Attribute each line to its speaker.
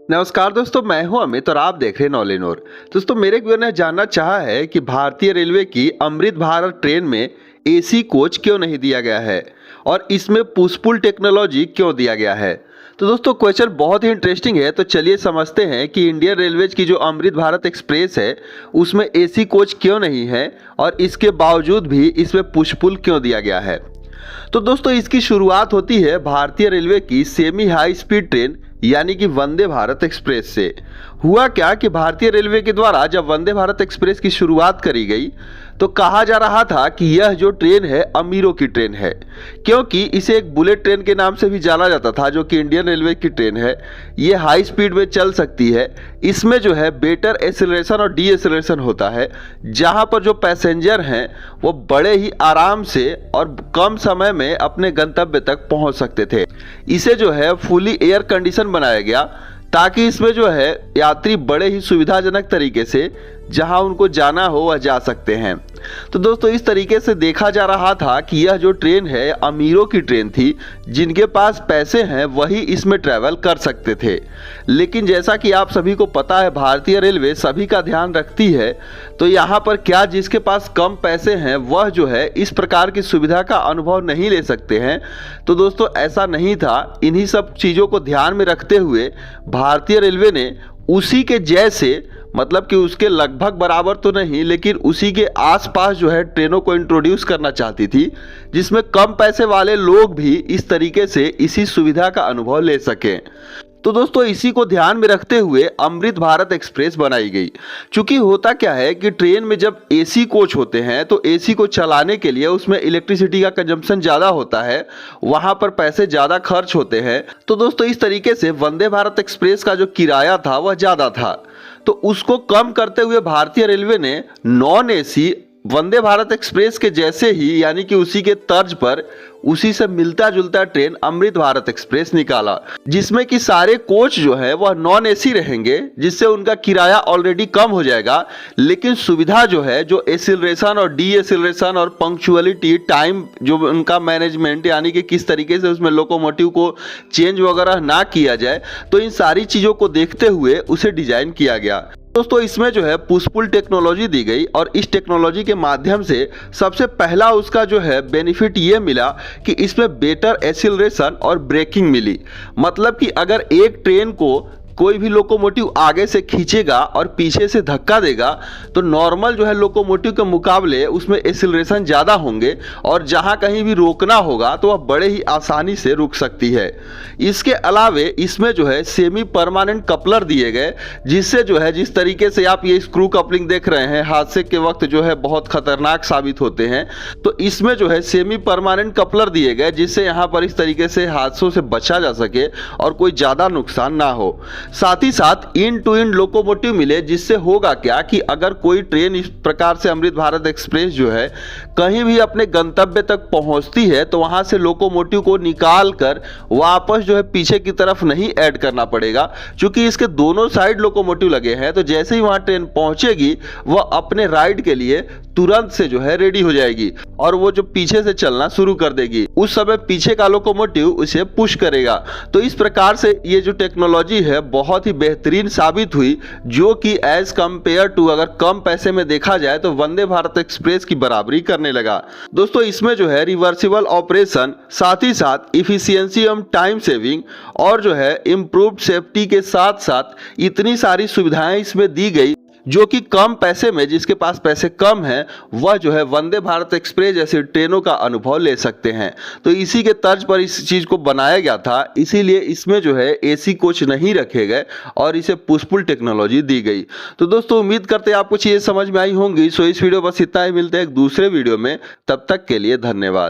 Speaker 1: नमस्कार दोस्तों, मैं हूं अमित और आप देख रहे हैं ऑल इन और। दोस्तों, मेरे एक व्यूअर ने जानना चाहा है कि भारतीय रेलवे की अमृत भारत ट्रेन में एसी कोच क्यों नहीं दिया गया है और इसमें पुश पुल टेक्नोलॉजी क्यों दिया गया है। तो दोस्तों, क्वेश्चन बहुत ही इंटरेस्टिंग है। तो चलिए समझते हैं कि इंडियन रेलवेज की जो अमृत भारत एक्सप्रेस है उसमें एसी कोच क्यों नहीं है और इसके बावजूद भी इसमें पुश पुल क्यों दिया गया है। तो दोस्तों, इसकी शुरुआत होती है भारतीय रेलवे की सेमी हाई स्पीड ट्रेन यानी कि वंदे भारत एक्सप्रेस से। हुआ क्या कि भारतीय रेलवे के द्वारा जब वंदे भारत एक्सप्रेस की शुरुआत करी गई तो कहा जा रहा था कि यह जो ट्रेन है अमीरों की ट्रेन है, क्योंकि इसे एक बुलेट ट्रेन के नाम से भी जाना जाता था जो कि इंडियन रेलवे की ट्रेन है। ये हाई स्पीड में चल सकती है। इसमें जो है बेटर एक्सेलरेशन और डी एक्सेलरेशन होता है, जहां पर जो पैसेंजर हैं वो बड़े ही आराम से और कम समय में अपने गंतव्य तक पहुंच सकते थे। इसे जो है फुली एयर कंडीशन बनाया गया ताकि इसमें जो है यात्री बड़े ही सुविधाजनक तरीके से जहां उनको जाना हो वह जा सकते हैं। तो दोस्तों, इस तरीके से देखा जा रहा था कि यह जो ट्रेन है अमीरों की ट्रेन थी, जिनके पास पैसे हैं वही इसमें ट्रैवल कर सकते थे। लेकिन जैसा कि आप सभी को पता है भारतीय रेलवे सभी का ध्यान रखती है, तो यहाँ पर क्या जिसके पास कम पैसे हैं वह जो है इस प्रकार की सुविधा का अनुभव नहीं ले सकते हैं। तो दोस्तों, ऐसा नहीं था। इन्हीं सब चीज़ों को ध्यान में रखते हुए भारतीय रेलवे ने उसी के जैसे, मतलब कि उसके लगभग बराबर तो नहीं लेकिन उसी के आसपास जो है ट्रेनों को इंट्रोड्यूस करना चाहती थी, जिसमें कम पैसे वाले लोग भी इस तरीके से इसी सुविधा का अनुभव ले सकें। तो दोस्तों, इसी को ध्यान में रखते हुए अमृत भारत एक्सप्रेस बनाई गई। क्योंकि होता क्या है कि ट्रेन में जब एसी कोच होते हैं तो एसी को चलाने के लिए उसमें इलेक्ट्रिसिटी का कंजम्पशन ज़्यादा होता है, वहाँ पर पैसे ज़्यादा खर्च होते हैं। तो दोस्तों, इस तरीके से वंदे भारत एक्सप्रेस का जो किराया था वह ज़्यादा था, तो उसको कम करते हुए भारतीय रेलवे ने non AC Vande Bharat express के जैसे ही यानी कि उसी के तर्ज पर उसी से मिलता जुलता ट्रेन अमृत भारत एक्सप्रेस निकाला, जिसमें कि सारे कोच जो है वह नॉन एसी रहेंगे, जिससे उनका किराया ऑलरेडी कम हो जाएगा। लेकिन सुविधा जो है, जो एक्सीलरेशन और डी एक्सीलरेशन और पंक्चुअलिटी टाइम, जो उनका मैनेजमेंट यानी कि किस तरीके से उसमें लोकोमोटिव को चेंज वगैरह ना किया जाए, तो इन सारी चीज़ों को देखते हुए उसे डिजाइन किया गया। दोस्तों, इसमें जो है पुश पुल टेक्नोलॉजी दी गई और इस टेक्नोलॉजी के माध्यम से सबसे पहला उसका जो है बेनिफिट ये मिला कि इसमें बेटर एक्सीलरेशन और ब्रेकिंग मिली। मतलब कि अगर एक ट्रेन को कोई भी लोकोमोटिव आगे से खींचेगा और पीछे से धक्का देगा तो नॉर्मल जो है लोकोमोटिव के मुकाबले उसमें एक्सीलरेशन ज़्यादा होंगे और जहां कहीं भी रोकना होगा तो वह बड़े ही आसानी से रुक सकती है। इसके अलावे इसमें जो है सेमी परमानेंट कपलर दिए गए, जिससे जो है जिस तरीके से आप ये स्क्रू कपलिंग देख रहे हैं हादसे के वक्त जो है बहुत खतरनाक साबित होते हैं, तो इसमें जो है सेमी परमानेंट कपलर दिए गए, जिससे यहाँ पर इस तरीके से हादसों से बचा जा सके और कोई ज़्यादा नुकसान ना हो। साथ ही साथ इन टू इन लोकोमोटिव मिले, जिससे होगा क्या कि अगर कोई ट्रेन इस प्रकार से अमृत भारत एक्सप्रेस जो है कहीं भी अपने गंतव्य तक पहुंचती है तो वहां से लोकोमोटिव को निकाल कर वापस जो है पीछे की तरफ नहीं ऐड करना पड़ेगा, क्योंकि इसके दोनों साइड लोकोमोटिव लगे हैं। तो जैसे ही वहां ट्रेन पहुंचेगी वह अपने राइड के लिए तुरंत से जो है रेडी हो जाएगी और वो जो पीछे से चलना शुरू कर देगी, उस समय पीछे का लोकोमोटिव उसे पुश करेगा। तो इस प्रकार से ये जो टेक्नोलॉजी है बहुत ही बेहतरीन साबित हुई, जो कि एज कंपेयर टू अगर कम पैसे में देखा जाए तो वंदे भारत एक्सप्रेस की बराबरी करने लगा। दोस्तों, इसमें जो है रिवर्सिबल ऑपरेशन, साथ ही साथ इफिशियंसी एवं टाइम सेविंग और जो है इम्प्रूव्ड सेफ्टी के साथ साथ इतनी सारी सुविधाएं इसमें दी गई, जो कि कम पैसे में, जिसके पास पैसे कम हैं वह जो है वंदे भारत एक्सप्रेस जैसी ट्रेनों का अनुभव ले सकते हैं। तो इसी के तर्ज पर इस चीज़ को बनाया गया था, इसीलिए इसमें जो है एसी कोच नहीं रखे गए और इसे पुश पुल टेक्नोलॉजी दी गई। तो दोस्तों, उम्मीद करते हैं आपको चीज़ें समझ में आई होंगी। सो इस वीडियो बस इतना ही, मिलते हैं एक दूसरे वीडियो में, तब तक के लिए धन्यवाद।